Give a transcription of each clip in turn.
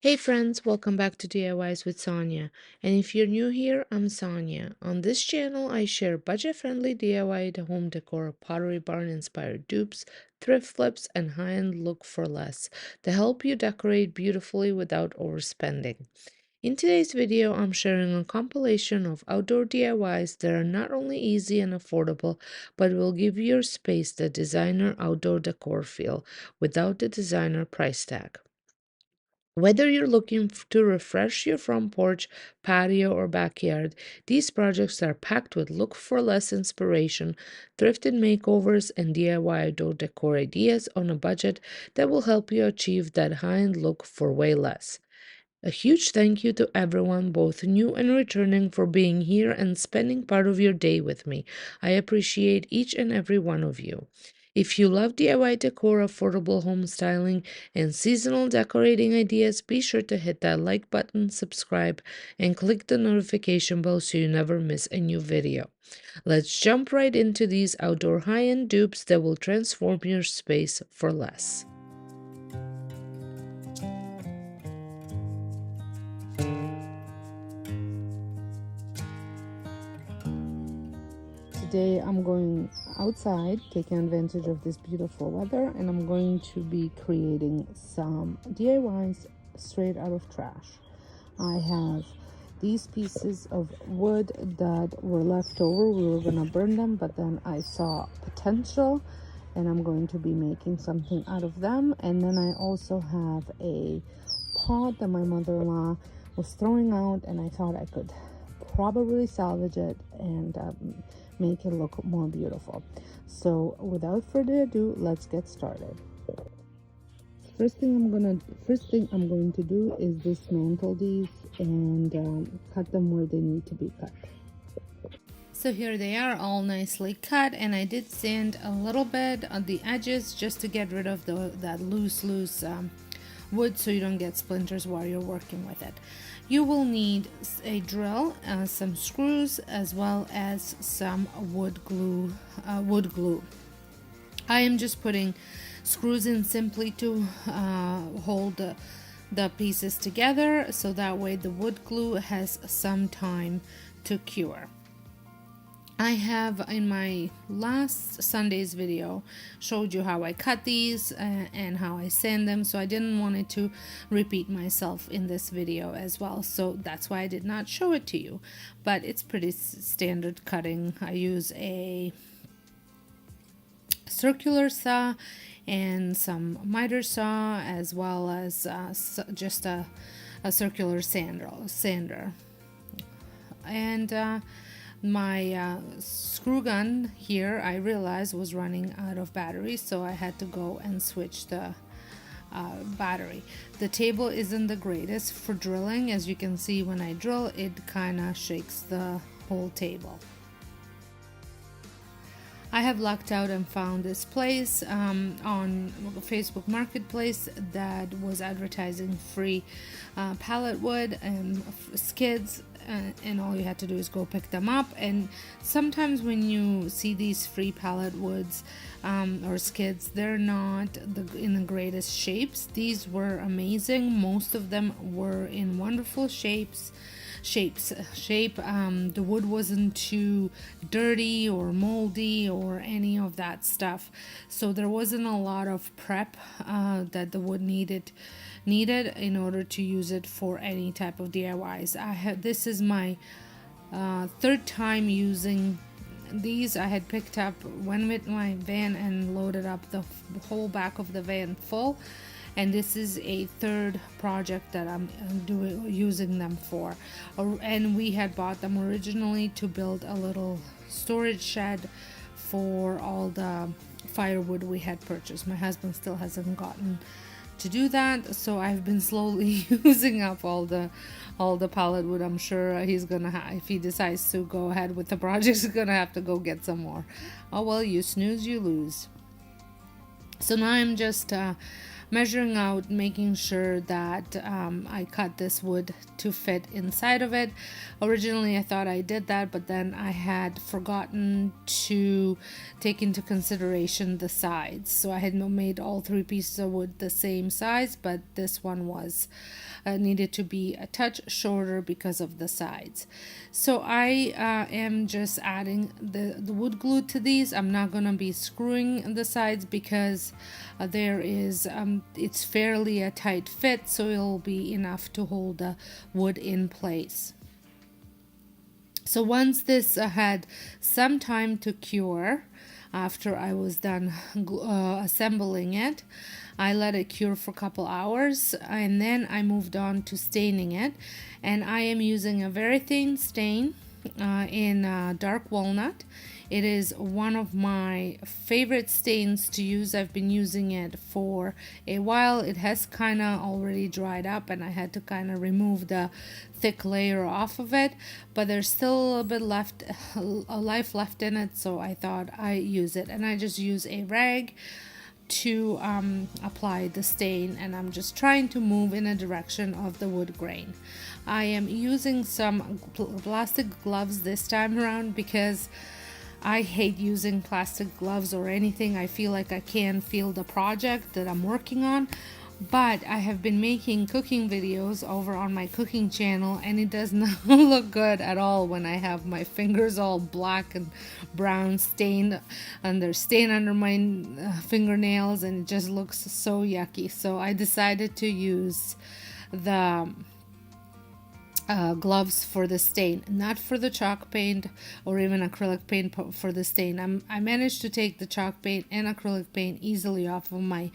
Hey friends, welcome back to DIYs with Sonja. And if you're new here, I'm Sonja. On this channel, I share budget-friendly DIY home decor, Pottery Barn inspired dupes, thrift flips, and high-end look for less to help you decorate beautifully without overspending. In today's video, I'm sharing a compilation of outdoor DIYs that are not only easy and affordable, but will give your space the designer outdoor decor feel without the designer price tag. Whether you're looking to refresh your front porch, patio, or backyard, these projects are packed with look for less inspiration, thrifted makeovers, and DIY outdoor decor ideas on a budget that will help you achieve that high-end look for way less. A huge thank you to everyone, both new and returning, for being here and spending part of your day with me. I appreciate each and every one of you. If you love DIY decor, affordable home styling, and seasonal decorating ideas, be sure to hit that like button, subscribe, and click the notification bell so you never miss a new video. Let's jump right into these outdoor high-end dupes that will transform your space for less. Today I'm going outside, taking advantage of this beautiful weather, and I'm going to be creating some DIYs straight out of trash. I have these pieces of wood that were left over. We were gonna burn them, but then I saw potential and I'm going to be making something out of them. And then I also have a pot that my mother-in-law was throwing out, and I thought I could probably salvage it and make it look more beautiful. So without further ado, let's get started. First thing I'm going to do is dismantle these and cut them where they need to be cut. So here they are, all nicely cut, and I did sand a little bit on the edges just to get rid of that loose wood so you don't get splinters while you're working with it. You will need a drill, some screws, as well as some wood glue. I am just putting screws in simply to hold the pieces together, so that way the wood glue has some time to cure. I have in my last Sunday's video showed you how I cut these and how I sand them, so I didn't want it to repeat myself in this video as well, so that's why I did not show it to you. But it's pretty standard cutting. I use a circular saw and some miter saw, as well as just a circular sander. And my screw gun here, I realized, was running out of battery, so I had to go and switch the battery. The table isn't the greatest for drilling. As you can see, when I drill, it kind of shakes the whole table. I have lucked out and found this place on Facebook Marketplace that was advertising free pallet wood and skids, and all you had to do is go pick them up. And sometimes when you see these free pallet woods or skids, they're not in the greatest shapes. These were amazing. Most of them were in wonderful shape. The wood wasn't too dirty or moldy or any of that stuff, so there wasn't a lot of prep that the wood needed in order to use it for any type of DIYs. This is my third time using these. I had picked up one with my van and loaded up the whole back of the van full, and this is a third project that I'm using them for. And we had bought them originally to build a little storage shed for all the firewood we had purchased. My husband still hasn't gotten to do that, so I've been slowly using up all the pallet wood. I'm sure he's gonna if he decides to go ahead with the project, he's gonna have to go get some more. Oh well, you snooze you lose. So now I'm just measuring out, making sure that I cut this wood to fit inside of it. Originally, I thought I did that, but then I had forgotten to take into consideration the sides. So I had made all three pieces of wood the same size, but this one was needed to be a touch shorter because of the sides. So I am just adding the wood glue to these. I'm not going to be screwing the sides because there is it's fairly a tight fit, so it'll be enough to hold the wood in place. So once this had some time to cure, after I was done assembling it, I let it cure for a couple hours, and then I moved on to staining it. And I am using a very thin stain in dark walnut. It is one of my favorite stains to use. I've been using it for a while. It has kind of already dried up, and I had to kind of remove the thick layer off of it, but there's still a little bit left, a life left in it, so I thought I use it. And I just use a rag to apply the stain, and I'm just trying to move in a direction of the wood grain. I am using some plastic gloves this time around because I hate using plastic gloves or anything. I feel like I can't feel the project that I'm working on. But I have been making cooking videos over on my cooking channel, and it does not look good at all when I have my fingers all black and brown stained, and there's stain under my fingernails, and it just looks so yucky. So I decided to use the gloves for the stain, not for the chalk paint or even acrylic paint for the stain. I managed to take the chalk paint and acrylic paint easily off of my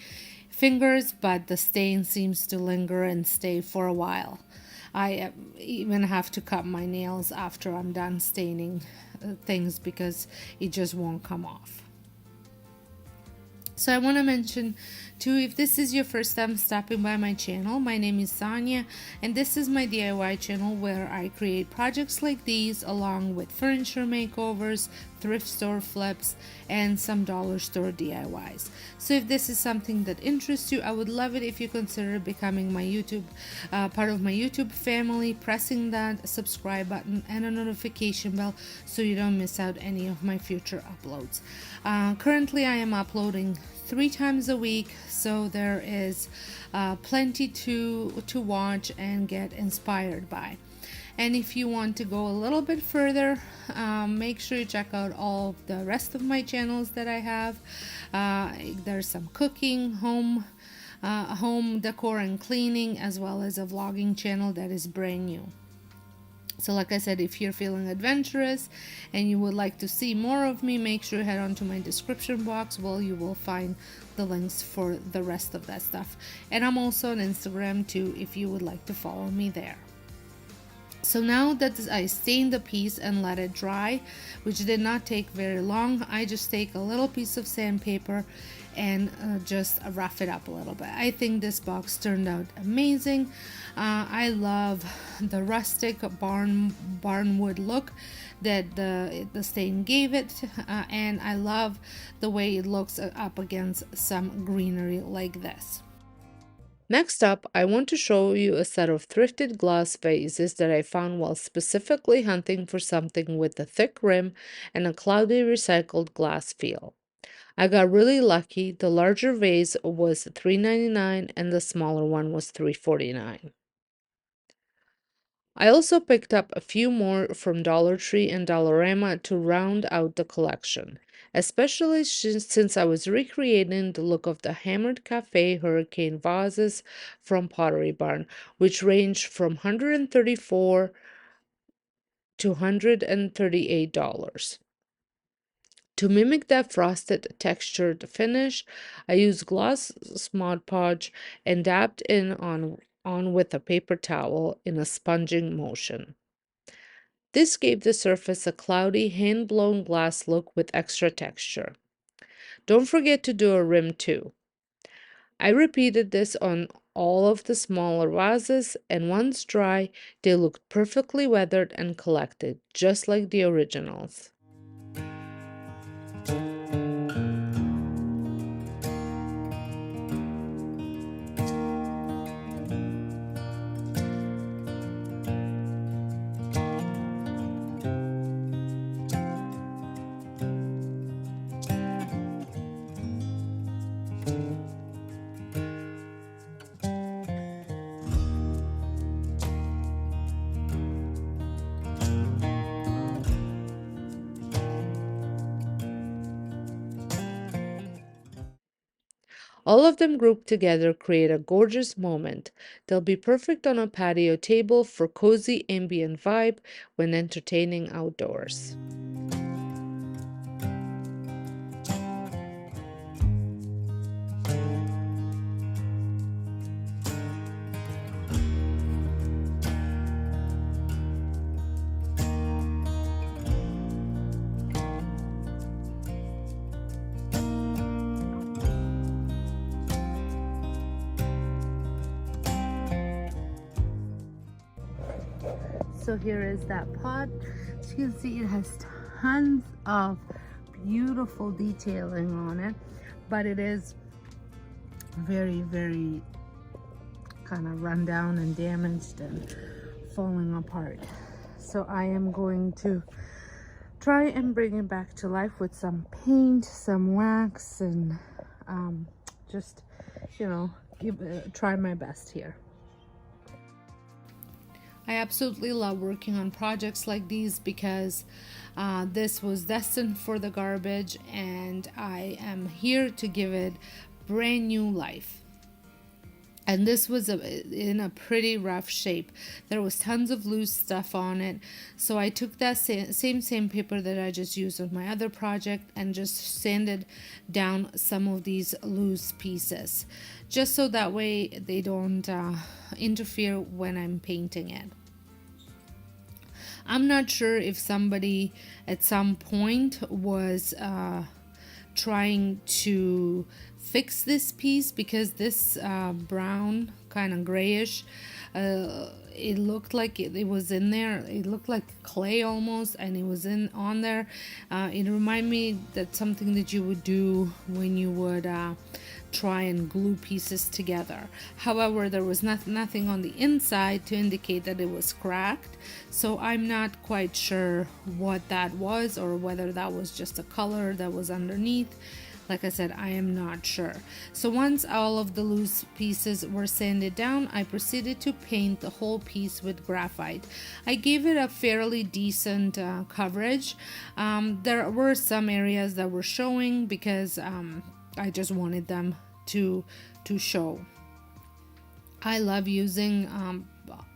fingers, but the stain seems to linger and stay for a while. I even have to cut my nails after I'm done staining things because it just won't come off. So I want to mention too, if this is your first time stopping by my channel, my name is Sonja, and this is my DIY channel where I create projects like these along with furniture makeovers, thrift store flips, and some dollar store DIYs. So if this is something that interests you, I would love it if you consider becoming my YouTube part of my YouTube family, pressing that subscribe button and a notification bell so you don't miss out any of my future uploads. Currently I am uploading 3 times a week, so there is plenty to watch and get inspired by. And if you want to go a little bit further, make sure you check out all the rest of my channels that I have. There's some cooking, home decor and cleaning, as well as a vlogging channel that is brand new. So like I said, if you're feeling adventurous and you would like to see more of me, make sure you head on to my description box where you will find the links for the rest of that stuff. And I'm also on Instagram too if you would like to follow me there. So now that I stained the piece and let it dry, which did not take very long, I just take a little piece of sandpaper and just rough it up a little bit. I think this box turned out amazing. I love the rustic barnwood look that the stain gave it, and I love the way it looks up against some greenery like this. Next up, I want to show you a set of thrifted glass vases that I found while specifically hunting for something with a thick rim and a cloudy recycled glass feel. I got really lucky. The larger vase was $3.99 and the smaller one was $3.49. I also picked up a few more from Dollar Tree and Dollarama to round out the collection, especially since I was recreating the look of the Hammered Cafe Hurricane vases from Pottery Barn, which ranged from $134 to $138. To mimic that frosted textured finish, I used gloss Mod Podge and dabbed in on with a paper towel in a sponging motion. This gave the surface a cloudy, hand-blown glass look with extra texture. Don't forget to do a rim too. I repeated this on all of the smaller vases, and once dry, they looked perfectly weathered and collected, just like the originals. All of them grouped together create a gorgeous moment. They'll be perfect on a patio table for cozy ambient vibe when entertaining outdoors. So here is that pot. As you can see, it has tons of beautiful detailing on it, but it is very, very kind of run down and damaged and falling apart. So I am going to try and bring it back to life with some paint, some wax, and just, you know, try my best here. I absolutely love working on projects like these because this was destined for the garbage, and I am here to give it brand new life. And this was in a pretty rough shape. There was tons of loose stuff on it. So I took that same paper that I just used on my other project and just sanded down some of these loose pieces, just so that way they don't interfere when I'm painting it. I'm not sure if somebody at some point was trying to fix this piece, because this brown, kind of grayish, it looked like it was in there. It looked like clay almost, and it was on there. It reminded me that something that you would do when you would try and glue pieces together. However, there was nothing on the inside to indicate that it was cracked, so I'm not quite sure what that was, or whether that was just a color that was underneath. Like I said, I am not sure. So once all of the loose pieces were sanded down, I proceeded to paint the whole piece with graphite. I gave it a fairly decent coverage. There were some areas that were showing because I just wanted them to show. I love using,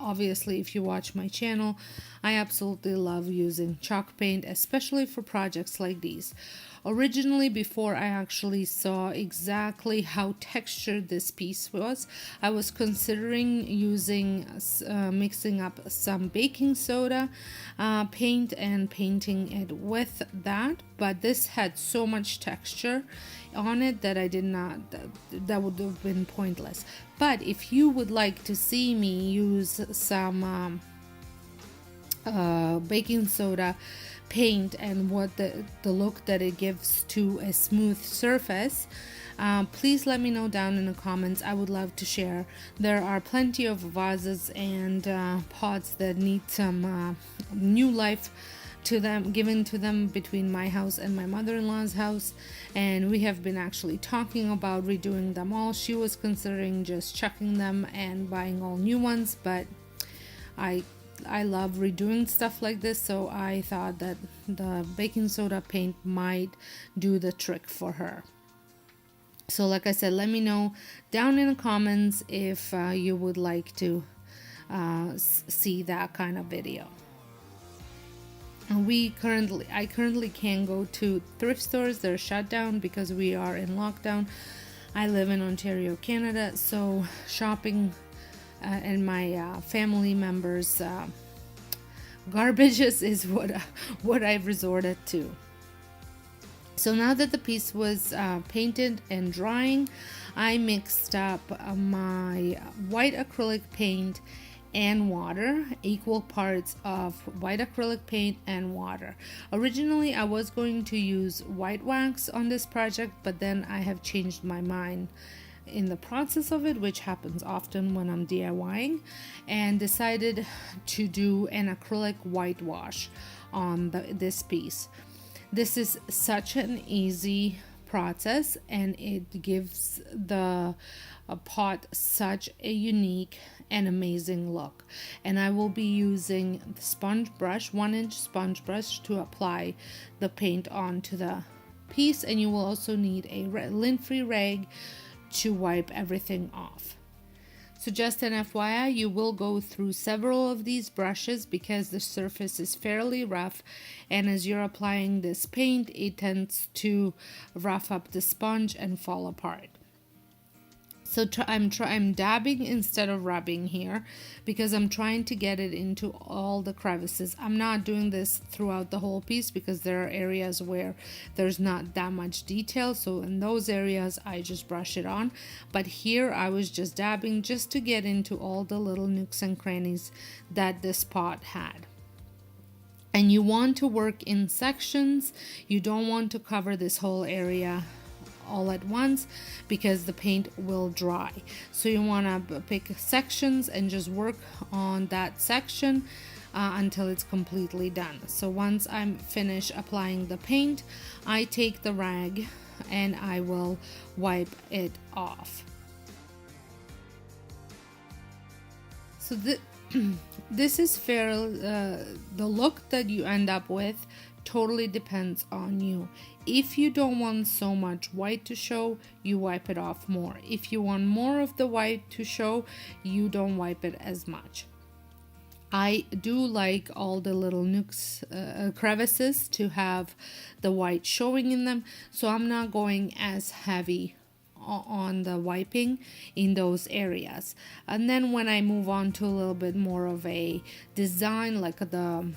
obviously if you watch my channel, I absolutely love using chalk paint, especially for projects like these. Originally, before I actually saw exactly how textured this piece was, I was considering using, mixing up some baking soda paint and painting it with that, but this had so much texture on it that I did not, that would have been pointless. But if you would like to see me use some baking soda paint and what the look that it gives to a smooth surface, please let me know down in the comments. I would love to share. There are plenty of vases and pots that need some new life to them, given to them between my house and my mother-in-law's house, and we have been actually talking about redoing them all. She was considering just chucking them and buying all new ones, but I love redoing stuff like this, so I thought that the baking soda paint might do the trick for her. So like I said, let me know down in the comments if you would like to see that kind of video. I currently can't go to thrift stores. They're shut down because we are in lockdown. I live in Ontario, Canada, so shopping and my family members' garbages is what I've resorted to. So now that the piece was painted and drying, I mixed up my white acrylic paint and water, equal parts of white acrylic paint and water. Originally, I was going to use white wax on this project, but then I have changed my mind in the process of it, which happens often when I'm DIYing, and decided to do an acrylic whitewash on this piece. This is such an easy process, and it gives the pot such a unique and amazing look. And I will be using the sponge brush, 1-inch sponge brush, to apply the paint onto the piece, and you will also need a lint-free rag to wipe everything off. So just an FYI, you will go through several of these brushes because the surface is fairly rough, and as you're applying this paint, it tends to rough up the sponge and fall apart. So I'm dabbing instead of rubbing here because I'm trying to get it into all the crevices. I'm not doing this throughout the whole piece because there are areas where there's not that much detail. So in those areas, I just brush it on. But here I was just dabbing just to get into all the little nooks and crannies that this pot had. And you want to work in sections. You don't want to cover this whole area all at once because the paint will dry. So you want to pick sections and just work on that section until it's completely done. So once I'm finished applying the paint, I take the rag and I will wipe it off. So this is fair. The look that you end up with totally depends on you. If you don't want so much white to show, you wipe it off more. If you want more of the white to show, you don't wipe it as much. I do like all the little nooks, crevices to have the white showing in them, so I'm not going as heavy on the wiping in those areas. And then when I move on to a little bit more of a design, like the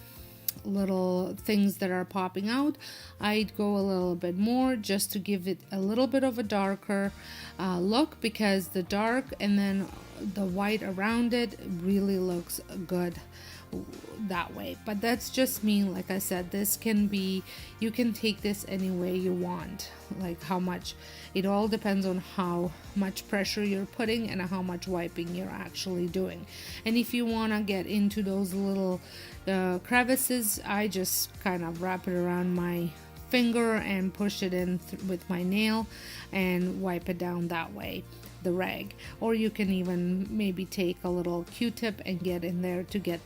little things that are popping out, I'd go a little bit more just to give it a little bit of a darker look, because the dark and then the white around it really looks good that way. But that's just me. Like I said, this can be, you can take this any way you want, like how much, it all depends on how much pressure you're putting and how much wiping you're actually doing. And if you want to get into those little crevices, I just kind of wrap it around my finger and push it in with my nail and wipe it down that way, the rag. Or you can even maybe take a little Q-tip and get in there to get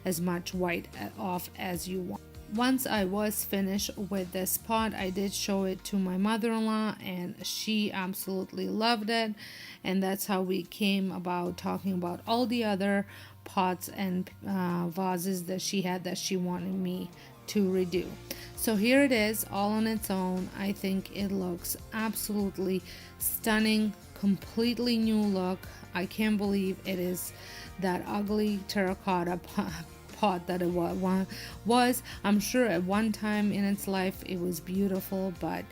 as much white off as you want. Once I was finished with this pot, I did show it to my mother-in-law and she absolutely loved it, and that's how we came about talking about all the other pots and vases that she had that she wanted me to redo. So here it is, all on its own. I think it looks absolutely stunning, completely new look. I can't believe it is that ugly terracotta pot that it was. I'm sure at one time in its life it was beautiful, but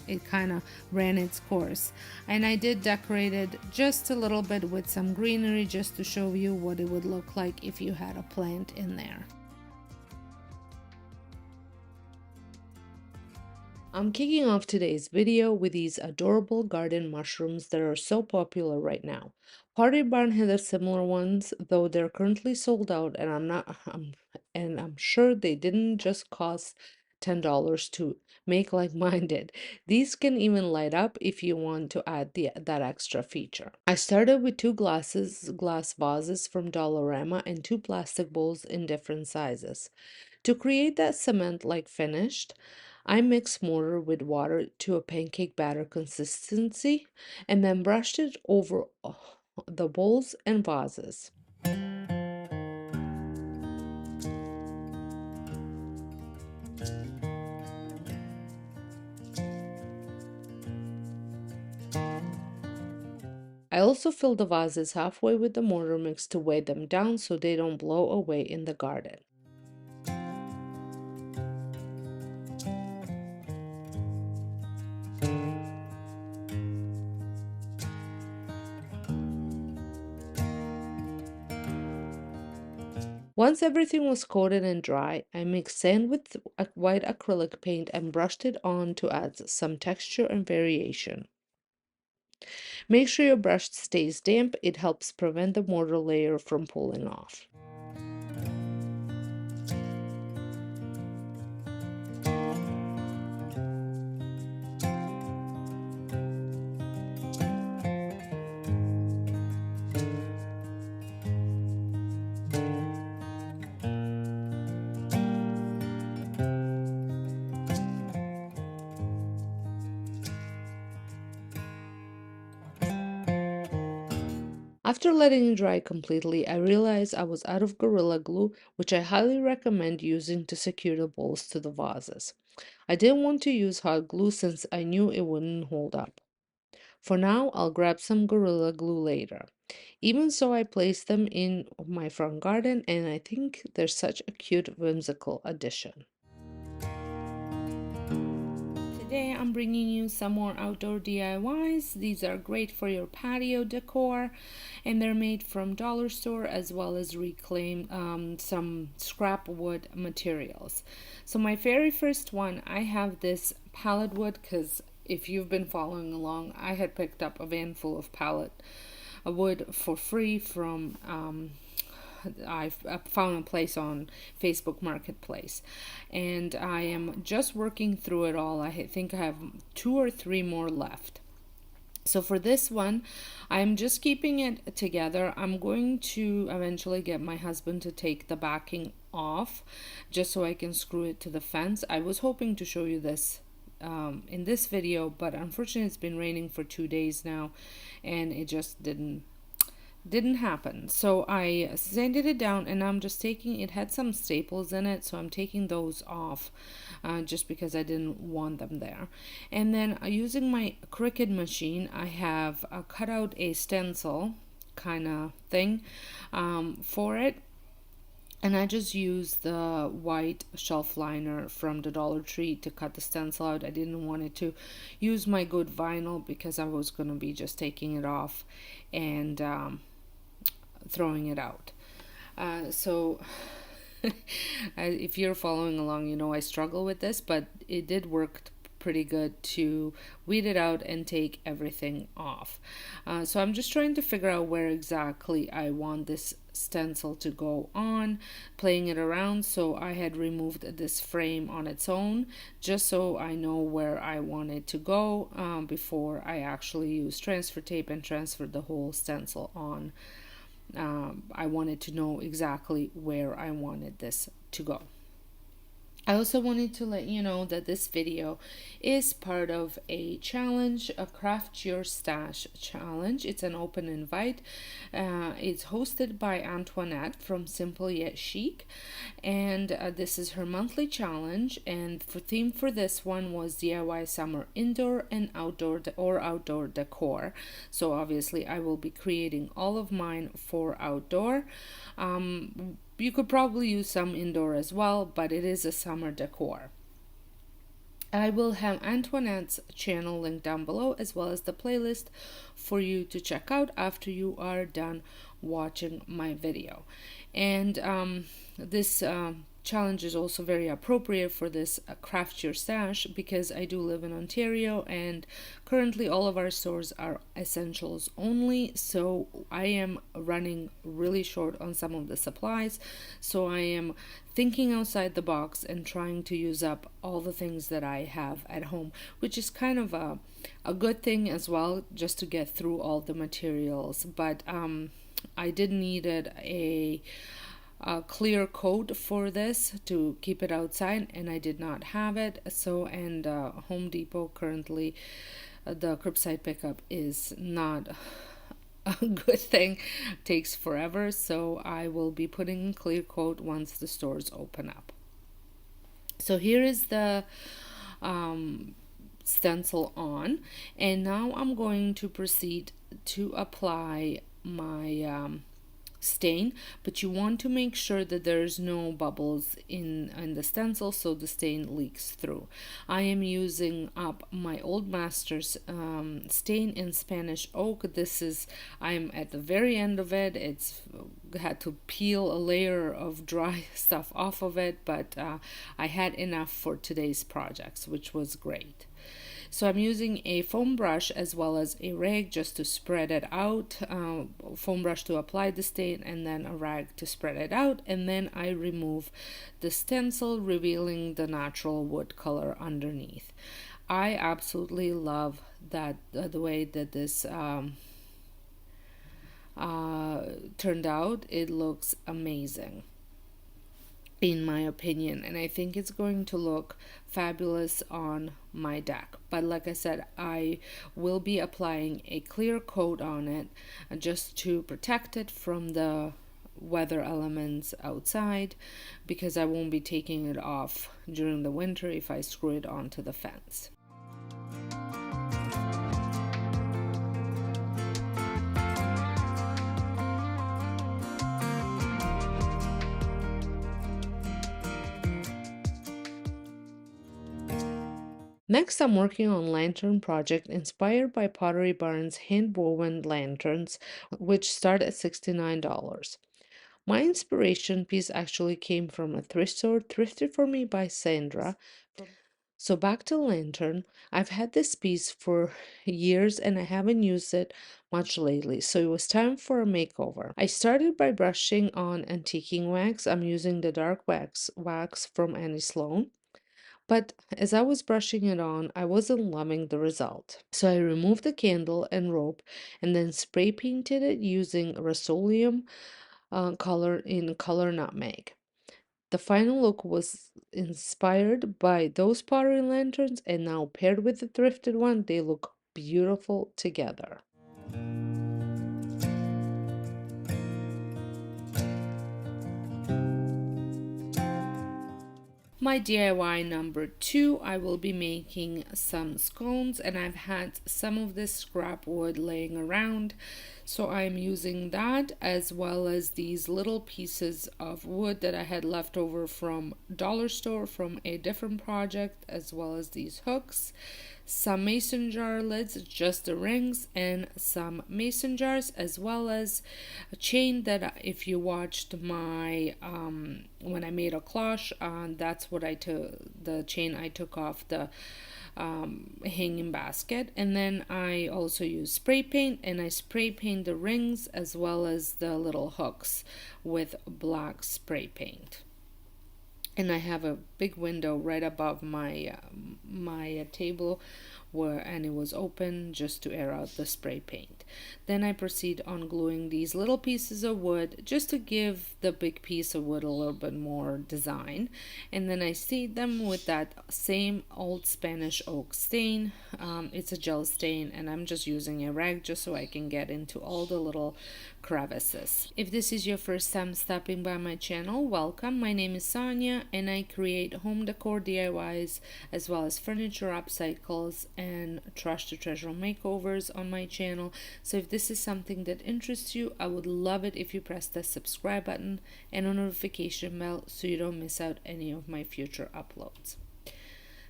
it kind of ran its course. And I did decorate it just a little bit with some greenery just to show you what it would look like if you had a plant in there. I'm kicking off today's video with these adorable garden mushrooms that are so popular right now. Pottery Barn had a similar ones, though they're currently sold out, and I'm sure they didn't just cost $10 to make like mine did. These can even light up if you want to add that extra feature. I started with 2 glass vases from Dollarama and 2 plastic bowls in different sizes. To create that cement-like finish, I mixed mortar with water to a pancake batter consistency and then brushed it over the bowls and vases. I also fill the vases halfway with the mortar mix to weigh them down so they don't blow away in the garden. Once everything was coated and dry, I mixed sand with white acrylic paint and brushed it on to add some texture and variation. Make sure your brush stays damp, it helps prevent the mortar layer from pulling off. After letting it dry completely, I realized I was out of Gorilla Glue, which I highly recommend using to secure the bowls to the vases. I didn't want to use hot glue since I knew it wouldn't hold up. For now, I'll grab some Gorilla Glue later. Even so, I placed them in my front garden, and I think they're such a cute, whimsical addition. Today I'm bringing you some more outdoor DIYs. These are great for your patio decor, and they're made from dollar store as well as reclaim some scrap wood materials. So my very first one, I have this pallet wood because if you've been following along, I had picked up a van full of pallet wood for free from I found a place on Facebook Marketplace, and I am just working through it all. I think I have 2 or 3 more left. So for this one, I'm just keeping it together. I'm going to eventually get my husband to take the backing off just so I can screw it to the fence. I was hoping to show you this in this video, but unfortunately it's been raining for 2 days now and it just didn't happen. So I sanded it down, and I'm just taking, it had some staples in it, so I'm taking those off just because I didn't want them there. And then using my Cricut machine, I have cut out a stencil kind of thing for it. And I just used the white shelf liner from the Dollar Tree to cut the stencil out. I didn't want it to use my good vinyl because I was going to be just taking it off and throwing it out. So if you're following along, you know I struggle with this, but it did work pretty good to weed it out and take everything off. So I'm just trying to figure out where exactly I want this stencil to go on, playing it around. So I had removed this frame on its own just so I know where I want it to go before I actually use transfer tape and transfer the whole stencil on. I wanted to know exactly where I wanted this to go. I also wanted to let you know that this video is part of a challenge, a Craft Your Stash challenge. It's an open invite. It's hosted by Antoinette from Simple Yet Chic, and this is her monthly challenge. And the theme for this one was DIY summer indoor and outdoor decor. So obviously, I will be creating all of mine for outdoor. You could probably use some indoor as well, but it is a summer decor. I will have Antoinette's channel linked down below, as well as the playlist for you to check out after you are done watching my video. And this challenge is also very appropriate for this Craft Your Stash because I do live in Ontario and currently all of our stores are essentials only, so I am running really short on some of the supplies. So I am thinking outside the box and trying to use up all the things that I have at home, which is kind of a good thing as well, just to get through all the materials. But I did needed a clear coat for this to keep it outside, and I did not have it. So, and Home Depot currently, the curbside pickup is not a good thing. It takes forever, so I will be putting in clear coat once the stores open up. So here is the stencil on, and now I'm going to proceed to apply my stain, but you want to make sure that there's no bubbles in the stencil so the stain leaks through. I am using up my Old Masters stain in Spanish oak. I'm at the very end of it. It's had to peel a layer of dry stuff off of it, but I had enough for today's projects, which was great. So I'm using a foam brush as well as a rag just to spread it out, foam brush to apply the stain and then a rag to spread it out, and then I remove the stencil, revealing the natural wood color underneath. I absolutely love that the way that this turned out. It looks amazing. in my opinion, and I think it's going to look fabulous on my deck. But like I said, I will be applying a clear coat on it just to protect it from the weather elements outside, because I won't be taking it off during the winter if I screw it onto the fence. Next, I'm working on lantern project inspired by Pottery Barn's hand-woven lanterns, which start at $69. My inspiration piece actually came from a thrift store thrifted for me by Sandra. So back to lantern, I've had this piece for years and I haven't used it much lately, so it was time for a makeover. I started by brushing on antiquing wax. I'm using the dark wax from Annie Sloan. But as I was brushing it on, I wasn't loving the result. So I removed the candle and rope and then spray painted it using Rust-Oleum color in color nutmeg. The final look was inspired by those pottery lanterns, and now paired with the thrifted one, they look beautiful together. My DIY number 2, I will be making some scones, and I've had some of this scrap wood laying around, so I'm using that as well as these little pieces of wood that I had left over from dollar store from a different project, as well as these hooks, some mason jar lids, just the rings, and some mason jars, as well as a chain that if you watched my when I made a cloche, that's what I took, the chain I took off the hanging basket. And then I also use spray paint, and I spray paint the rings as well as the little hooks with black spray paint. And I have a big window right above my table where, and it was open just to air out the spray paint. Then I proceed on gluing these little pieces of wood just to give the big piece of wood a little bit more design. And then I seed them with that same old Spanish oak stain. It's a gel stain, and I'm just using a rag just so I can get into all the little crevices. If this is your first time stopping by my channel, welcome. My name is Sonja, and I create home decor DIYs as well as furniture upcycles and trash to treasure makeovers on my channel. So if this is something that interests you, I would love it if you press the subscribe button and a notification bell so you don't miss out any of my future uploads.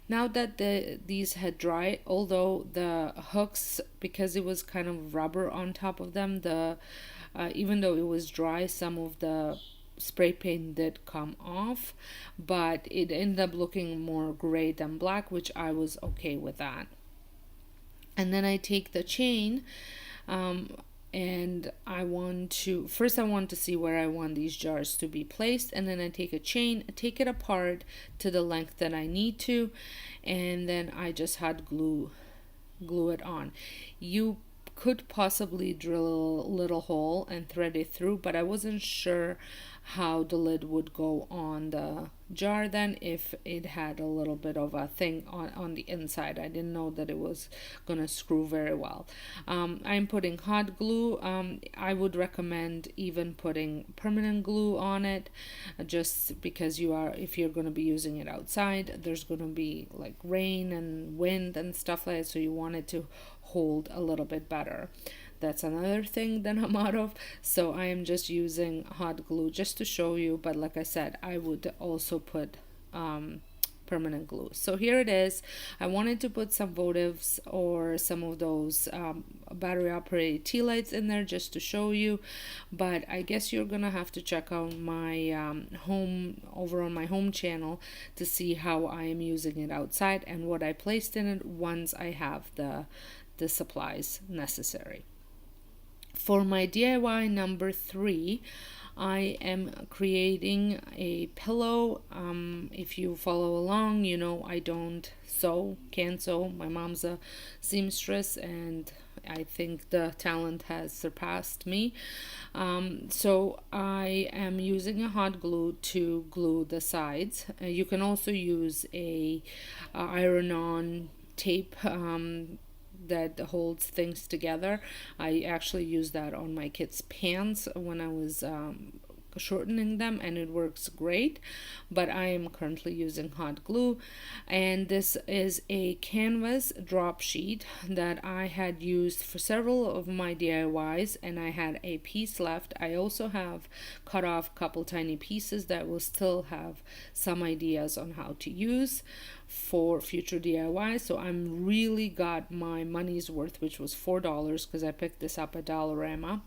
Now that these had dried, although the hooks, because it was kind of rubber on top of them, even though it was dry, some of the spray paint did come off, but it ended up looking more gray than black, which I was okay with that. And then I take the chain, and I want to see where I want these jars to be placed, and then I take a chain, take it apart to the length that I need to, and then I just had glue it on. You could possibly drill a little hole and thread it through, but I wasn't sure how the lid would go on the jar then if it had a little bit of a thing on the inside. I didn't know that it was gonna screw very well. I'm putting hot glue. I would recommend even putting permanent glue on it, just because if you're gonna be using it outside, there's gonna be like rain and wind and stuff like that, so you want it to hold a little bit better. That's another thing that I'm out of, so I am just using hot glue just to show you, but like I said, I would also put permanent glue. So here it is. I wanted to put some votives or some of those battery operated tea lights in there just to show you, but I guess you're gonna have to check out my over on my home channel to see how I am using it outside and what I placed in it once I have the supplies necessary. For my DIY number 3, I am creating a pillow. If you follow along, you know I don't can't sew. My mom's a seamstress, and I think the talent has surpassed me. So I am using a hot glue to glue the sides. You can also use a iron-on tape that holds things together. I actually used that on my kids' pants when I was shortening them, and it works great. But I am currently using hot glue, and this is a canvas drop sheet that I had used for several of my DIYs, and I had a piece left. I also have cut off a couple tiny pieces that will still have some ideas on how to use for future DIY. So I'm really got my money's worth, which was $4 because I picked this up at Dollarama,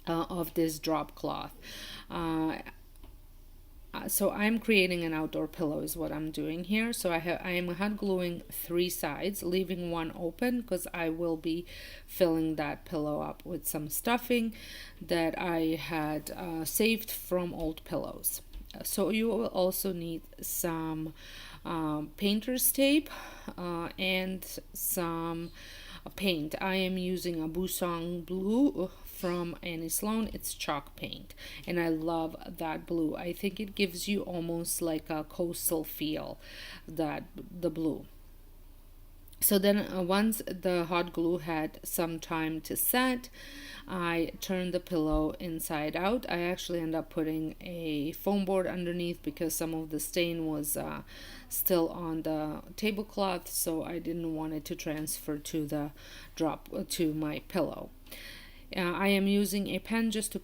of this drop cloth. So I'm creating an outdoor pillow is what I'm doing here. So I am hot gluing 3 sides, leaving one open because I will be filling that pillow up with some stuffing that I had saved from old pillows. So you will also need some painter's tape and some paint. I am using a Busong blue from Annie Sloan. It's chalk paint, and I love that blue. I think it gives you almost like a coastal feel, that the blue. So then once the hot glue had some time to set, I turned the pillow inside out. I actually ended up putting a foam board underneath because some of the stain was still on the tablecloth, so I didn't want it to transfer to the drop to my pillow. I am using a pen just to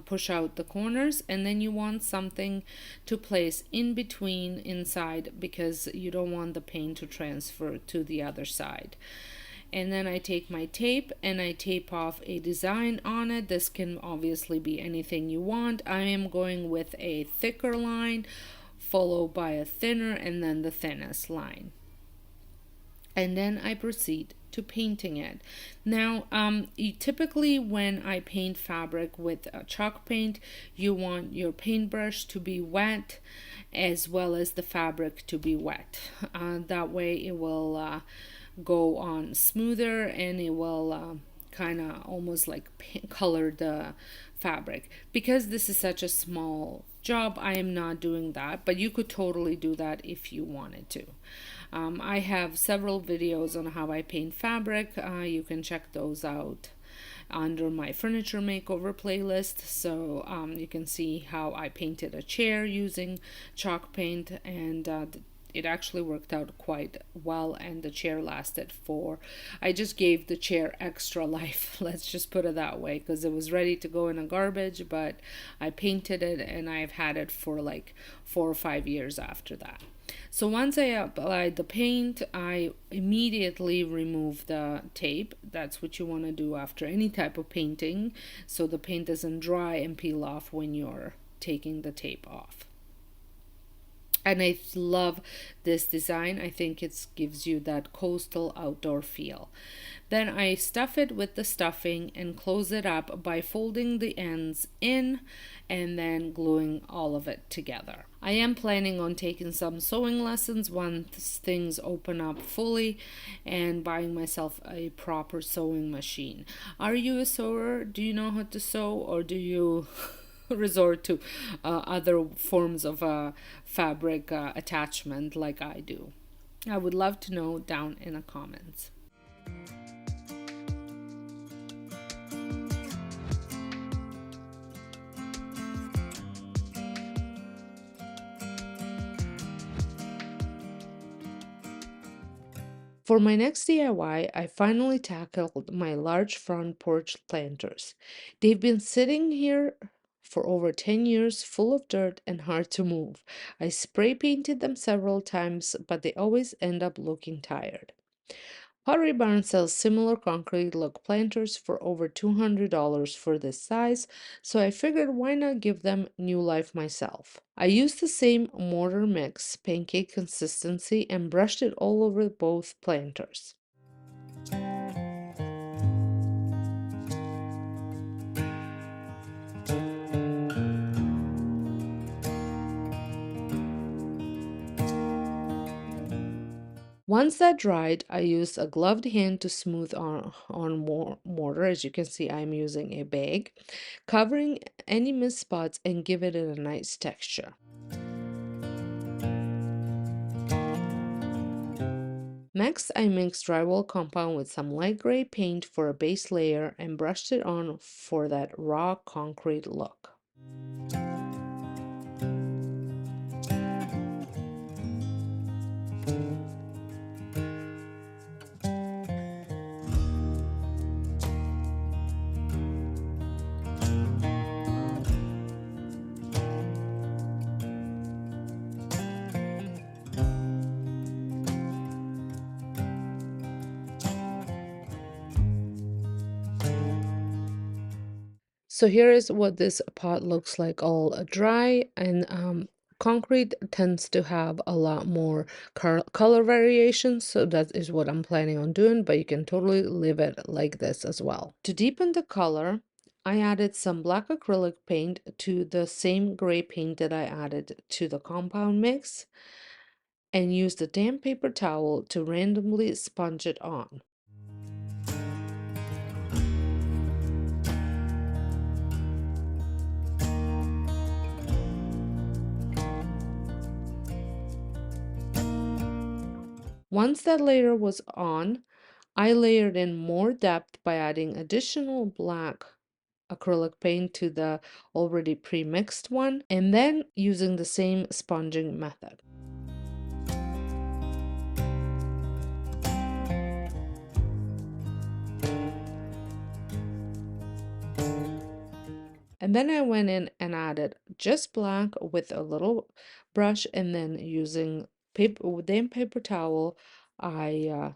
push out the corners, and then you want something to place in between inside because you don't want the paint to transfer to the other side. And then I take my tape and I tape off a design on it. This can obviously be anything you want. I am going with a thicker line followed by a thinner and then the thinnest line. And then I proceed to painting it. Now, typically when I paint fabric with chalk paint, you want your paintbrush to be wet as well as the fabric to be wet. That way it will go on smoother, and it will kind of almost like color the fabric. Because this is such a small job, I am not doing that, but you could totally do that if you wanted to. I have several videos on how I paint fabric. You can check those out under my furniture makeover playlist. So you can see how I painted a chair using chalk paint, and it actually worked out quite well, and the chair lasted for, I just gave the chair extra life, let's just put it that way, because it was ready to go in a garbage, but I painted it and I've had it for like 4 or 5 years after that. So once I applied the paint, I immediately remove the tape. That's what you want to do after any type of painting, so the paint doesn't dry and peel off when you're taking the tape off. And I love this design. I think it gives you that coastal outdoor feel. Then I stuff it with the stuffing and close it up by folding the ends in and then gluing all of it together. I am planning on taking some sewing lessons once things open up fully, and buying myself a proper sewing machine. Are you a sewer? Do you know how to sew, or do you resort to other forms of fabric attachment like I do? I would love to know down in the comments. For my next DIY, I finally tackled my large front porch planters. They've been sitting here for over 10 years, full of dirt and hard to move. I spray painted them several times, but they always end up looking tired. Pottery Barn sells similar concrete look planters for over $200 for this size, so I figured why not give them new life myself. I used the same mortar mix, pancake consistency, and brushed it all over both planters. Once that dried, I used a gloved hand to smooth on mortar. As you can see, I'm using a bag, covering any missed spots and give it a nice texture. Next, I mixed drywall compound with some light gray paint for a base layer and brushed it on for that raw concrete look. So here is what this pot looks like all dry, and concrete tends to have a lot more color variations, so that is what I'm planning on doing, but you can totally leave it like this as well. To deepen the color, I added some black acrylic paint to the same gray paint that I added to the compound mix and used a damp paper towel to randomly sponge it on. Once that layer was on, I layered in more depth by adding additional black acrylic paint to the already pre-mixed one and then using the same sponging method. And then I went in and added just black with a little brush, and then using damp paper towel, I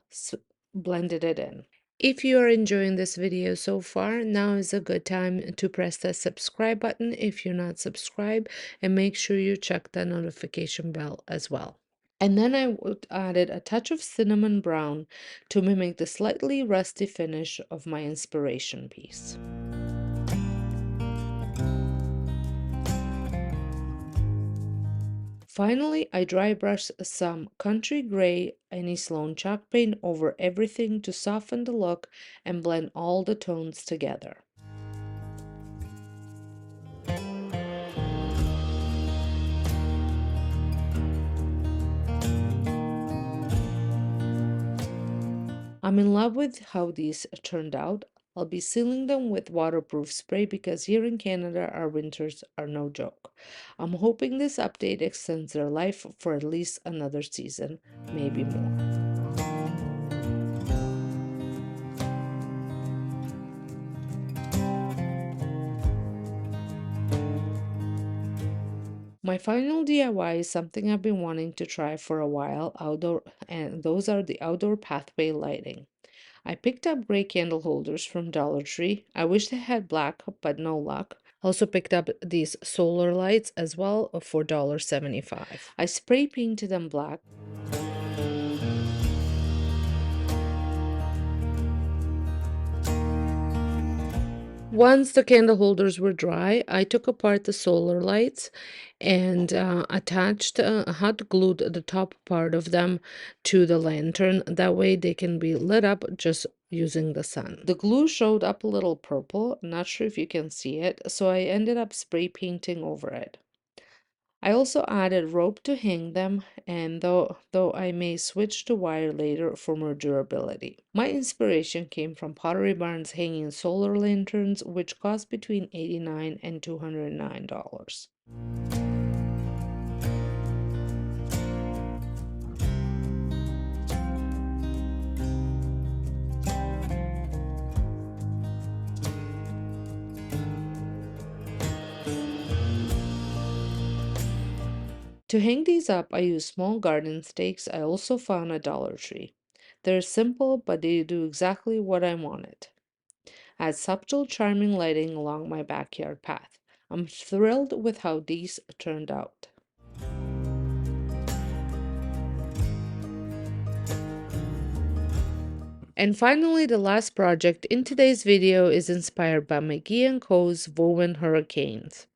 blended it in. If you are enjoying this video so far, now is a good time to press the subscribe button if you're not subscribed, and make sure you check the notification bell as well. And then I added a touch of cinnamon brown to mimic the slightly rusty finish of my inspiration piece. Finally, I dry brushed some country gray any Sloan chalk paint over everything to soften the look and blend all the tones together. I'm in love with how these turned out. I'll be sealing them with waterproof spray because here in Canada our winters are no joke. I'm hoping this update extends their life for at least another season, maybe more. My final DIY is something I've been wanting to try for a while, outdoor, and those are the outdoor pathway lighting. I picked up gray candle holders from Dollar Tree. I wish they had black, but no luck. Also picked up these solar lights as well for $1.75. I spray painted them black. Once the candle holders were dry, I took apart the solar lights and attached, hot glued the top part of them to the lantern. That way they can be lit up just using the sun. The glue showed up a little purple, not sure if you can see it, so I ended up spray painting over it. I also added rope to hang them, and though I may switch to wire later for more durability. My inspiration came from Pottery Barn's hanging solar lanterns, which cost between $89 and $209. To hang these up, I use small garden stakes I also found at Dollar Tree. They're simple, but they do exactly what I wanted. Add subtle, charming lighting along my backyard path. I'm thrilled with how these turned out. And finally, the last project in today's video is inspired by McGee & Co.'s woven hurricanes.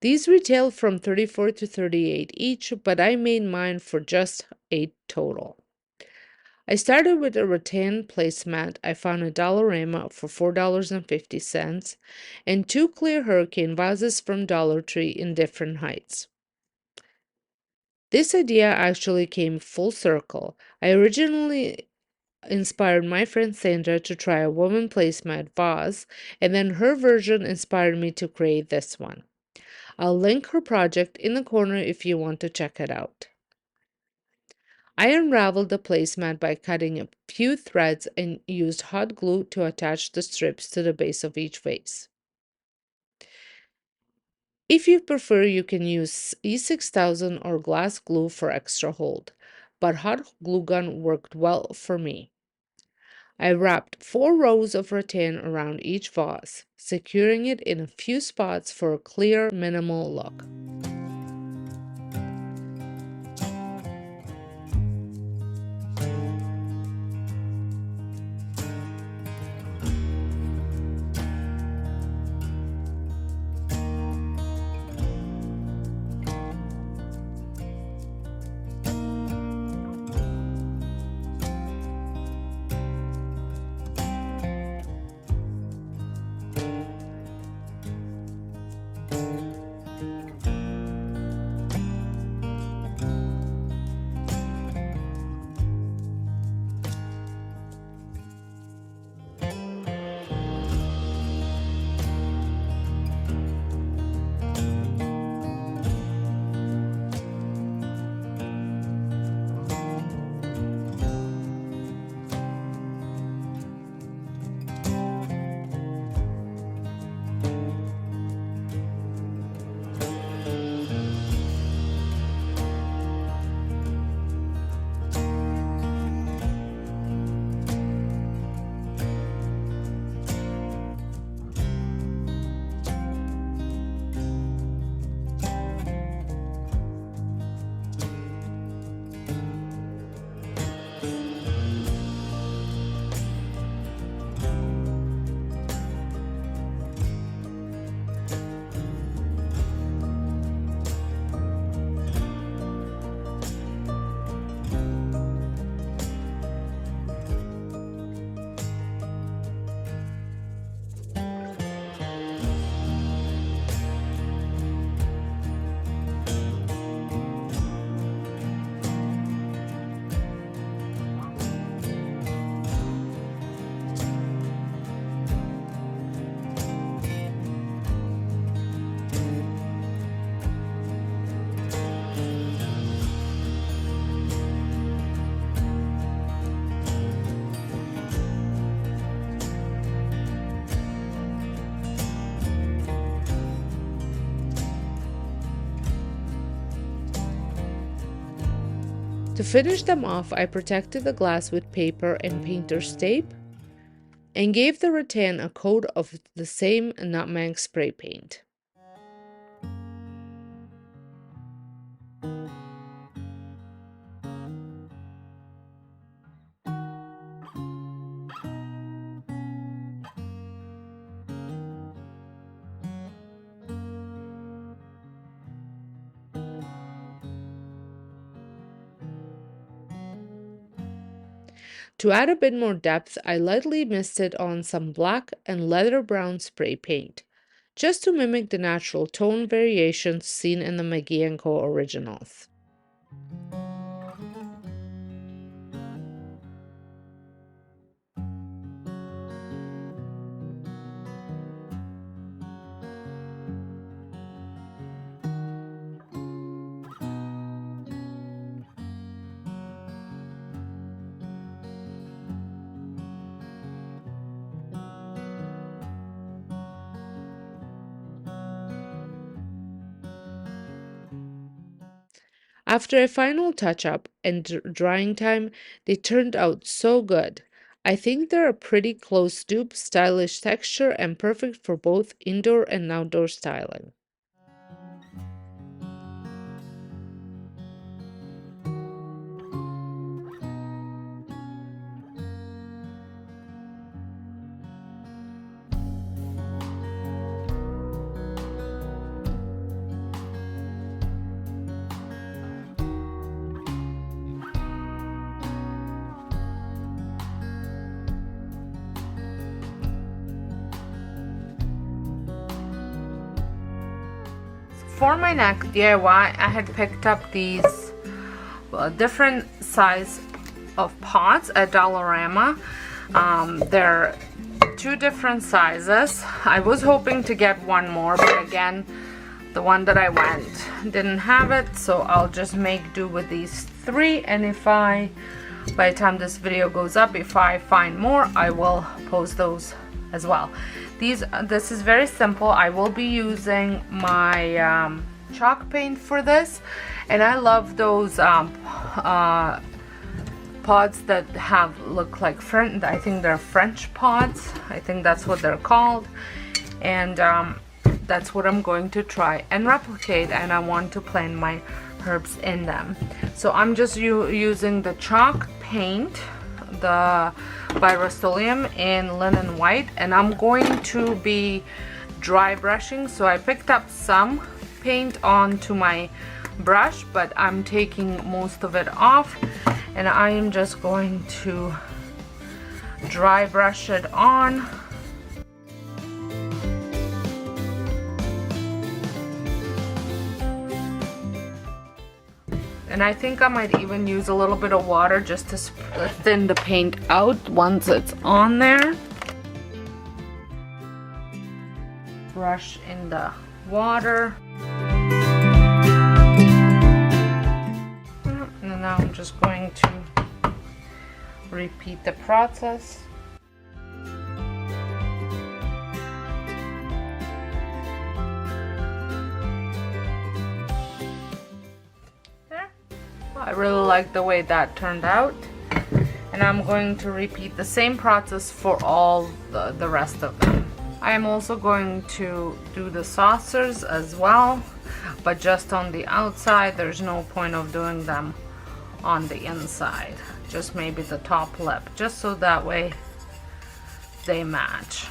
These retail from $34 to $38 each, but I made mine for just $8 total. I started with a rattan placemat I found at Dollarama for $4.50 and two clear hurricane vases from Dollar Tree in different heights. This idea actually came full circle. I originally inspired my friend Sandra to try a woman placemat vase, and then her version inspired me to create this one. I'll link her project in the corner if you want to check it out. I unraveled the placemat by cutting a few threads and used hot glue to attach the strips to the base of each vase. If you prefer, you can use E6000 or glass glue for extra hold, but hot glue gun worked well for me. I wrapped 4 rows of rattan around each vase, securing it in a few spots for a clear, minimal look. To finish them off, I protected the glass with paper and painter's tape and gave the rattan a coat of the same nutmeg spray paint. To add a bit more depth, I lightly misted on some black and leather brown spray paint, just to mimic the natural tone variations seen in the McGee & Co. originals. After a final touch-up and drying time, they turned out so good. I think they're a pretty close dupe, stylish texture, and perfect for both indoor and outdoor styling. for my next DIY, I had picked up these different size of pots at Dollarama. They're two different sizes. I was hoping to get one more, but again, the one that I went didn't have it, so I'll just make do with these three, and if by the time this video goes up, if I find more, I will post those as well. This is very simple. I will be using my chalk paint for this, and I love those pots that look like I think they're French pots. I think that's what they're called, and that's what I'm going to try and replicate, and I want to plant my herbs in them. So I'm just using the chalk paint, the by Rust-Oleum in linen white, and I'm going to be dry brushing. So I picked up some paint onto my brush, but I'm taking most of it off, and I am just going to dry brush it on. And I think I might even use a little bit of water just to thin the paint out once it's on there. Brush in the water. And now I'm just going to repeat the process. I really like the way that turned out, and I'm going to repeat the same process for all the rest of them. I am also going to do the saucers as well, but just on the outside. There's no point of doing them on the inside, just maybe the top lip, just so that way they match.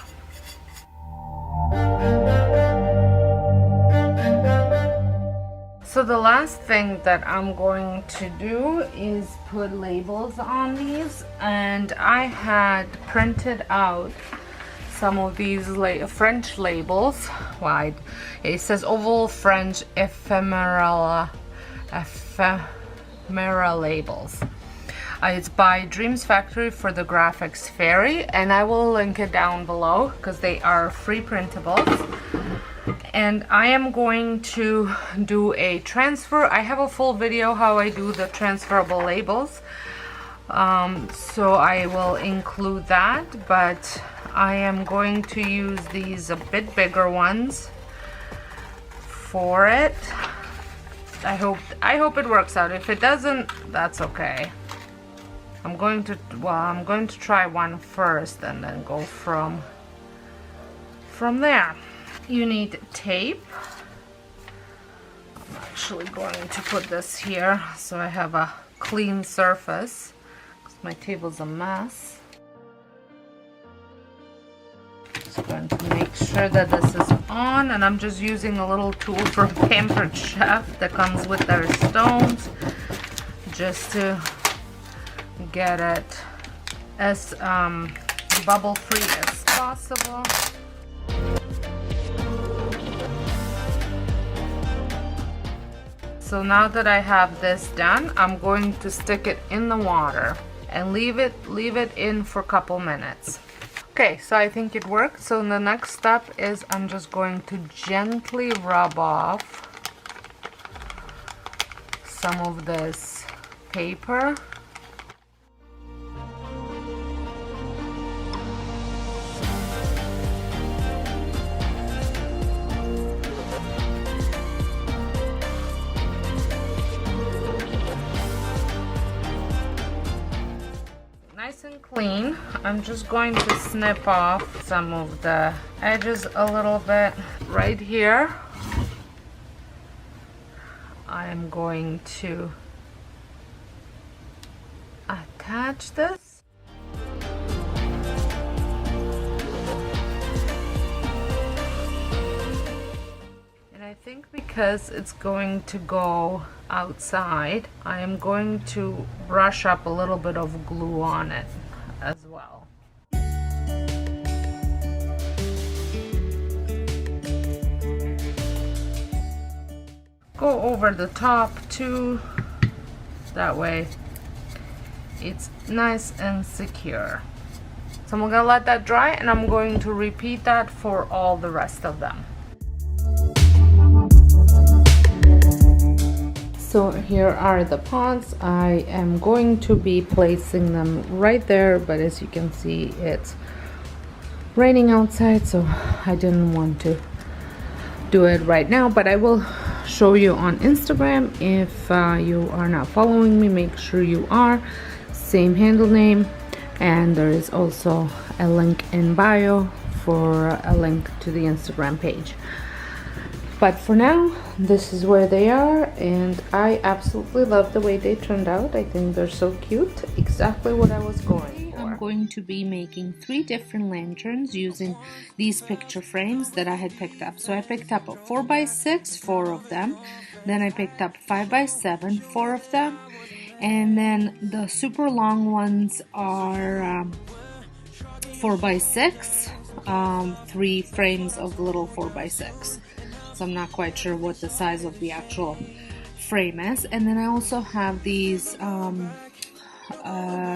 So the last thing that I'm going to do is put labels on these, and I had printed out some of these French labels. Well, it says oval French ephemera labels. It's by Dreams Factory for the Graphics Fairy, and I will link it down below because they are free printables. And I am going to do a transfer. I have a full video how I do the transferable labels, so I will include that, but I am going to use these a bit bigger ones for it. I hope it works out. If it doesn't, that's okay. I'm going to try one first and then go from there. You need tape. I'm actually going to put this here so I have a clean surface because my table's a mess. Just going to make sure that this is on, and I'm just using a little tool from Pampered Chef that comes with their stones just to get it as bubble free as possible. So now that I have this done, I'm going to stick it in the water and leave it in for a couple minutes. Okay, so I think it worked. So the next step is I'm just going to gently rub off some of this paper. Nice and clean. I'm just going to snip off some of the edges a little bit. Right here, I am going to attach this. And I think because it's going to go outside, I am going to brush up a little bit of glue on it as well. go over the top too. That way it's nice and secure. So I'm gonna let that dry, and I'm going to repeat that for all the rest of them. So here are the pots. I am going to be placing them right there, but as you can see, it's raining outside, so I didn't want to do it right now, but I will show you on Instagram. If you are not following me, make sure you are. Same handle name, and there is also a link in bio for a link to the Instagram page. But for now, this is where they are, and I absolutely love the way they turned out. I think they're so cute, exactly what I was going for. I'm going to be making 3 different lanterns using these picture frames that I had picked up. So I picked up a 4x6, 4 of them. Then I picked up 5x7, 4 of them. And then the super long ones are 4x6, 3 frames of the little 4x6. So I'm not quite sure what the size of the actual frame is. And then I also have these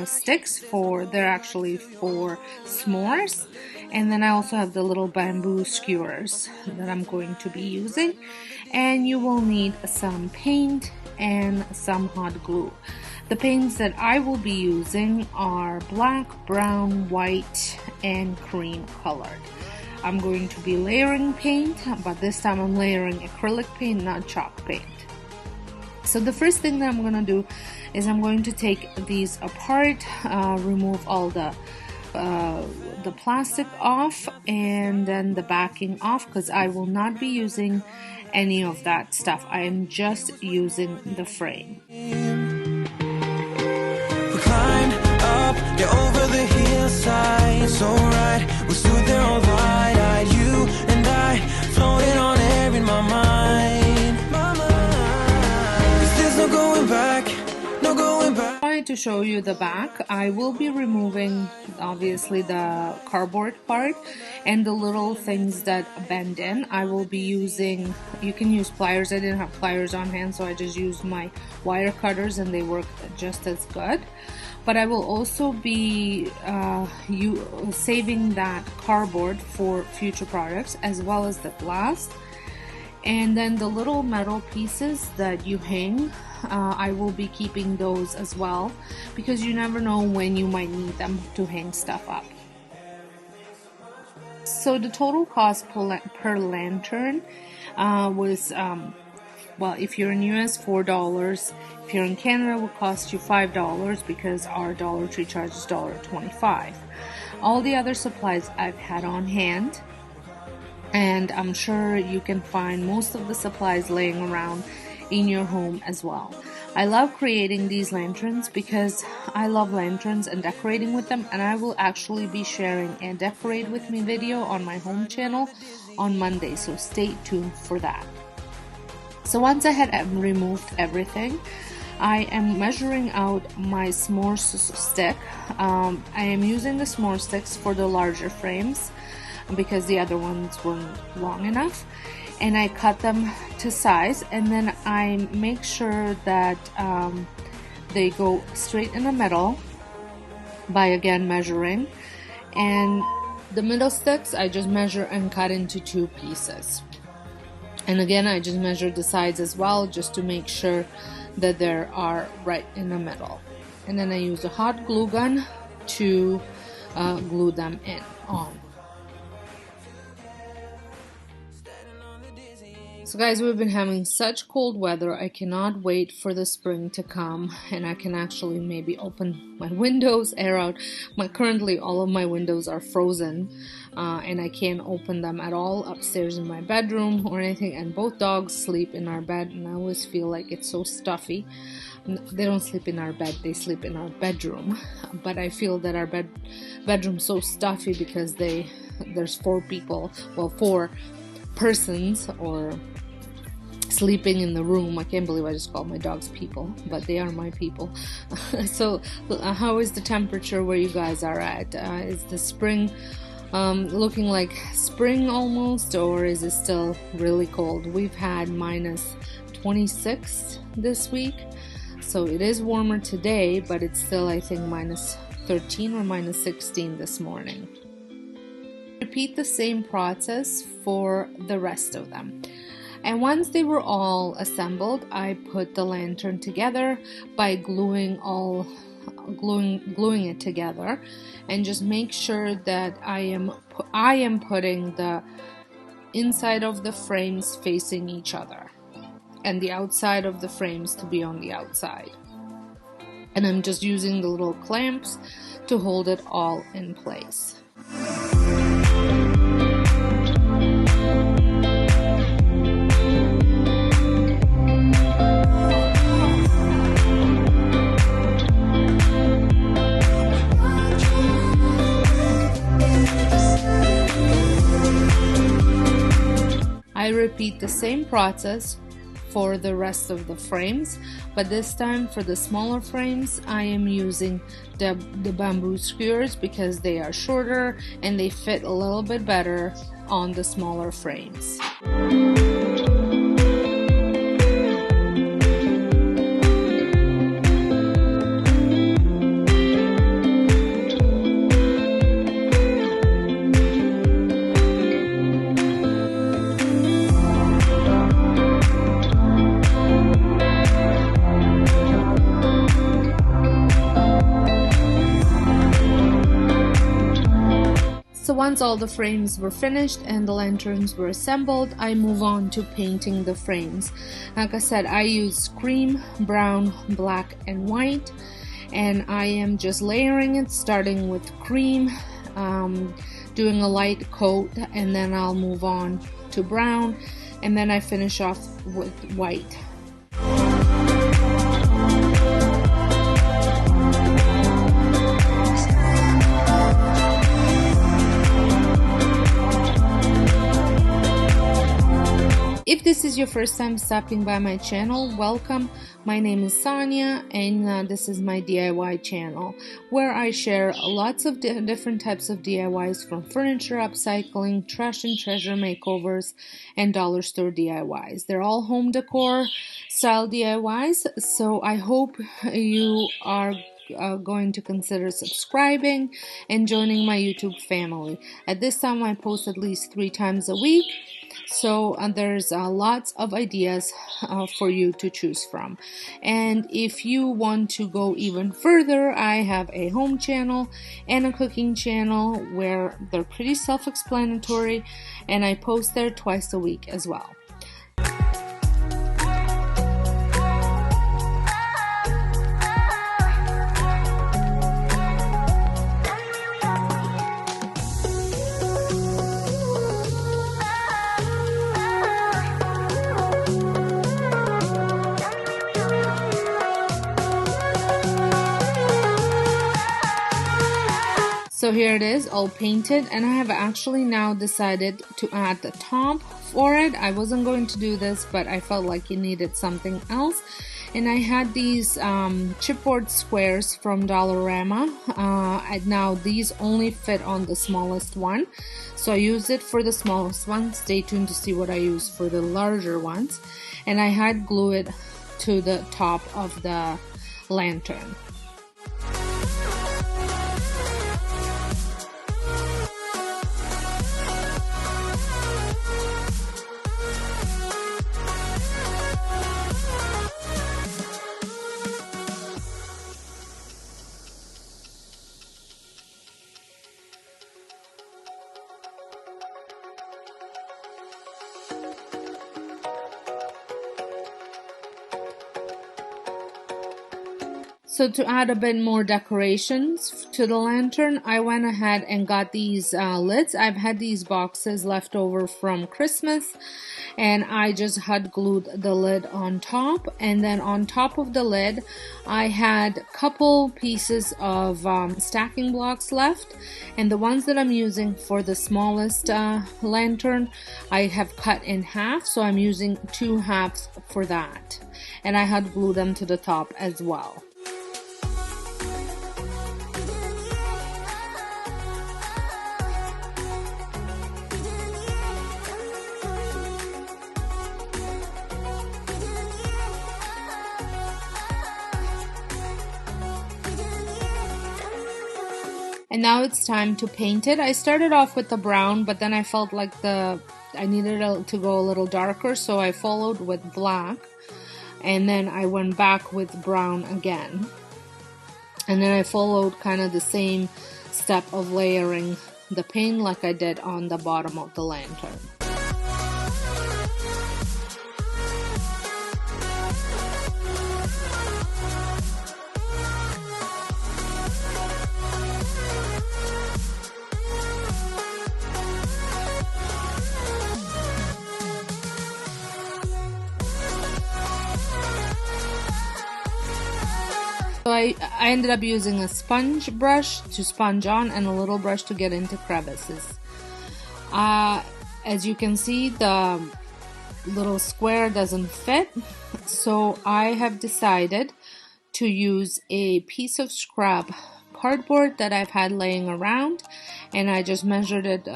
sticks they're actually for s'mores. And then I also have the little bamboo skewers that I'm going to be using. And you will need some paint and some hot glue. The paints that I will be using are black, brown, white, and cream colored. I'm going to be layering paint, but this time I'm layering acrylic paint, not chalk paint. So the first thing that I'm going to do is I'm going to take these apart, remove all the plastic off, and then the backing off, because I will not be using any of that stuff. I am just using the frame. Climb up, get over the hillside, so right, we stood there all wide-eyed, you and I, floating on air in my mind, 'cause there's no going back, no going back. To show you the back, I will be removing obviously the cardboard part and the little things that bend in. I will be using, you can use pliers. I didn't have pliers on hand, so I just used my wire cutters and they work just as good. But I will also be saving that cardboard for future projects, as well as the glass. And then the little metal pieces that you hang, I will be keeping those as well, because you never know when you might need them to hang stuff up. So the total cost per lantern was, well, if you're in US, $4. If you're in Canada, it will cost you $5, because our Dollar Tree charges $1.25. All the other supplies I've had on hand, and I'm sure you can find most of the supplies laying around in your home as well. I love creating these lanterns because I love lanterns and decorating with them, and I will actually be sharing a decorate with me video on my home channel on Monday, so stay tuned for that. So once I had removed everything, I am measuring out my s'mores stick. I am using the s'more sticks for the larger frames because the other ones weren't long enough, and I cut them to size, and then I make sure that they go straight in the middle by again measuring. And the middle sticks I just measure and cut into 2 pieces, and again I just measure the sides as well, just to make sure that they are right in the middle. And then I use a hot glue gun to glue them on. So guys, we've been having such cold weather. I cannot wait for the spring to come, and I can actually maybe open my windows, air out. Currently all of my windows are frozen, and I can't open them at all upstairs in my bedroom or anything, and both dogs sleep in our bed, and I always feel like it's so stuffy. They don't sleep in our bed, they sleep in our bedroom, but I feel that our bedroom's so stuffy because there's 4 people, well, 4 persons or sleeping in the room. I can't believe I just called my dogs people, but they are my people. So how is the temperature where you guys are at? Is the spring looking like spring almost, or is it still really cold? We've had minus 26 this week. So it is warmer today, but it's still, I think, minus 13 or minus 16 this morning. Repeat the same process for the rest of them. And once they were all assembled, I put the lantern together by gluing it together, and just make sure that I am putting the inside of the frames facing each other and the outside of the frames to be on the outside. And I'm just using the little clamps to hold it all in place. I repeat the same process for the rest of the frames, but this time for the smaller frames I am using the bamboo skewers because they are shorter and they fit a little bit better on the smaller frames. So once all the frames were finished and the lanterns were assembled, I move on to painting the frames. Like I said, I use cream, brown, black, and white, and I am just layering it, starting with cream, doing a light coat, and then I'll move on to brown, and then I finish off with white. If this is your first time stopping by my channel, welcome. My name is Sonja, and this is my DIY channel, where I share lots of different types of DIYs, from furniture upcycling, trash and treasure makeovers, and dollar store DIYs. They're all home decor style DIYs, so I hope you are going to consider subscribing and joining my YouTube family. At this time, I post at least 3 times a week. So there's lots of ideas for you to choose from. And if you want to go even further, I have a home channel and a cooking channel where they're pretty self-explanatory, and I post there twice a week as well. So here it is, all painted, and I have actually now decided to add the top for it. I wasn't going to do this, but I felt like it needed something else. And I had these chipboard squares from Dollarama, and now these only fit on the smallest one. So I used it for the smallest one. Stay tuned to see what I use for the larger ones. And I had glue it to the top of the lantern. So to add a bit more decorations to the lantern, I went ahead and got these lids. I've had these boxes left over from Christmas, and I just hot glued the lid on top. And then on top of the lid, I had a couple pieces of stacking blocks left, and the ones that I'm using for the smallest lantern, I have cut in half, so I'm using 2 halves for that. And I hot glued them to the top as well. And now it's time to paint it. I started off with the brown, but then I felt like I needed to go a little darker, so I followed with black. And then I went back with brown again. And then I followed kind of the same step of layering the paint like I did on the bottom of the lantern. So I ended up using a sponge brush to sponge on and a little brush to get into crevices. As you can see, the little square doesn't fit, so I have decided to use a piece of scrap cardboard that I've had laying around, and I just measured it,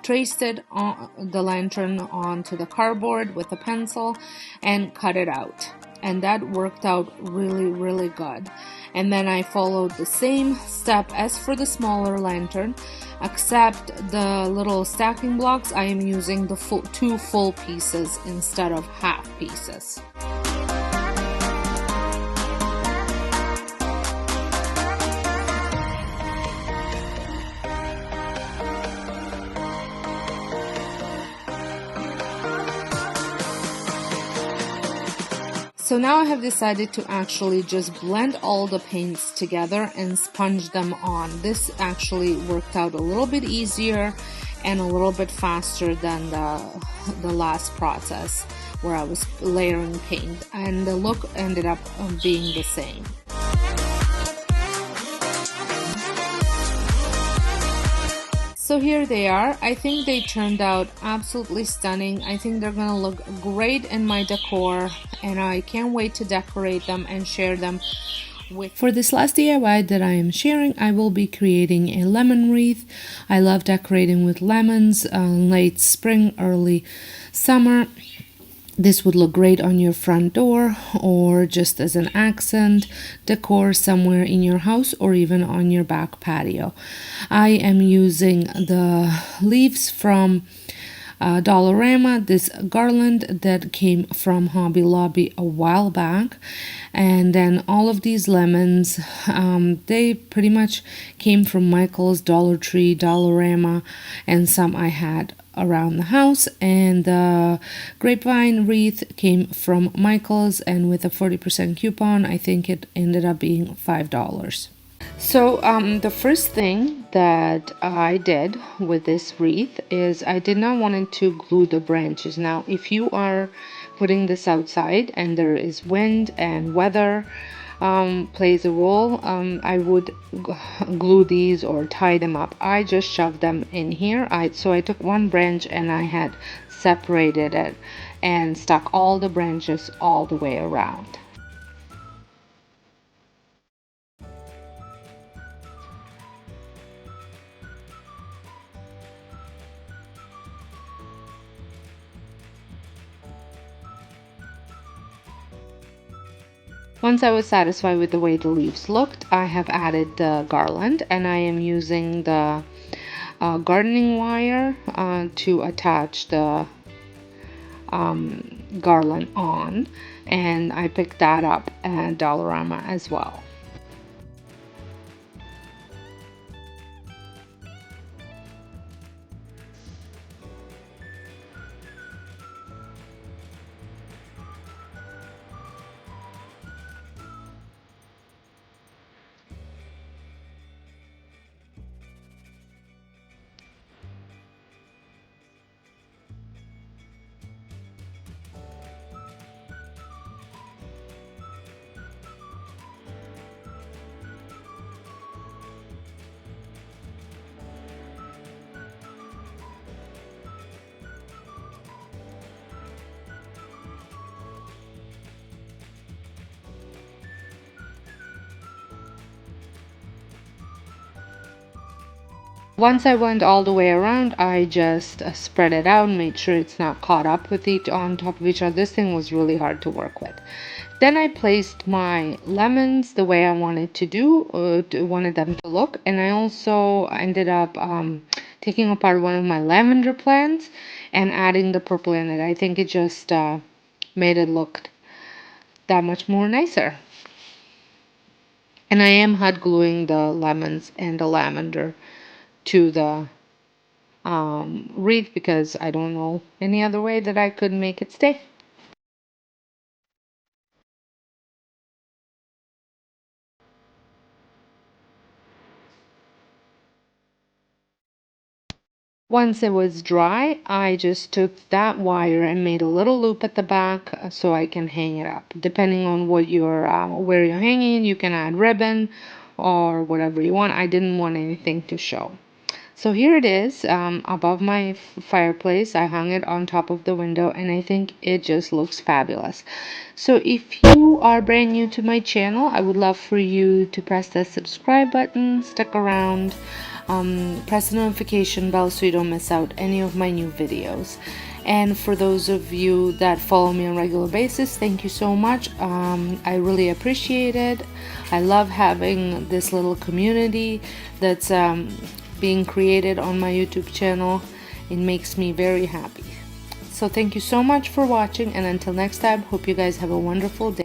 traced it on the lantern onto the cardboard with a pencil and cut it out. And that worked out really good. And then I followed the same step as for the smaller lantern, except the little stacking blocks, I am using the two full pieces instead of half pieces. So now I have decided to actually just blend all the paints together and sponge them on. This actually worked out a little bit easier and a little bit faster than the last process where I was layering paint, and the look ended up being the same. So here they are. I think they turned out absolutely stunning. I think they're gonna look great in my decor, and I can't wait to decorate them and share them with. For this last DIY that I am sharing, I will be creating a lemon wreath. I love decorating with lemons, late spring, early summer. This would look great on your front door or just as an accent decor somewhere in your house or even on your back patio. I am using the leaves from Dollarama, this garland that came from Hobby Lobby a while back, and then all of these lemons, they pretty much came from Michael's, Dollar Tree, Dollarama, and some I had around the house. And the grapevine wreath came from Michael's, and with a 40% coupon, I think it ended up being $5. So the first thing that I did with this wreath is I did not want to glue the branches. Now, if you are putting this outside and there is wind and weather plays a role, I would glue these or tie them up. I just shoved them in here. So I took one branch and I had separated it and stuck all the branches all the way around. Once I was satisfied with the way the leaves looked, I have added the garland, and I am using the gardening wire to attach the garland on, and I picked that up at Dollarama as well. Once I went all the way around, I just spread it out, made sure it's not caught up with each on top of each other. This thing was really hard to work with. Then I placed my lemons the way I wanted to do, wanted them to look, and I also ended up taking apart one of my lavender plants and adding the purple in it. I think it just made it look that much more nicer. And I am hot gluing the lemons and the lavender to the wreath because I don't know any other way that I could make it stay. Once it was dry, I just took that wire and made a little loop at the back so I can hang it up. Depending on what you're where you're hanging, you can add ribbon or whatever you want. I didn't want anything to show. So here it is above my fireplace. I hung it on top of the window and I think it just looks fabulous. So if you are brand new to my channel, I would love for you to press the subscribe button, stick around, press the notification bell so you don't miss out any of my new videos. And for those of you that follow me on a regular basis, thank you so much. I really appreciate it. I love having this little community that's being created on my YouTube channel. It makes me very happy. So thank you so much for watching, and until next time, hope you guys have a wonderful day.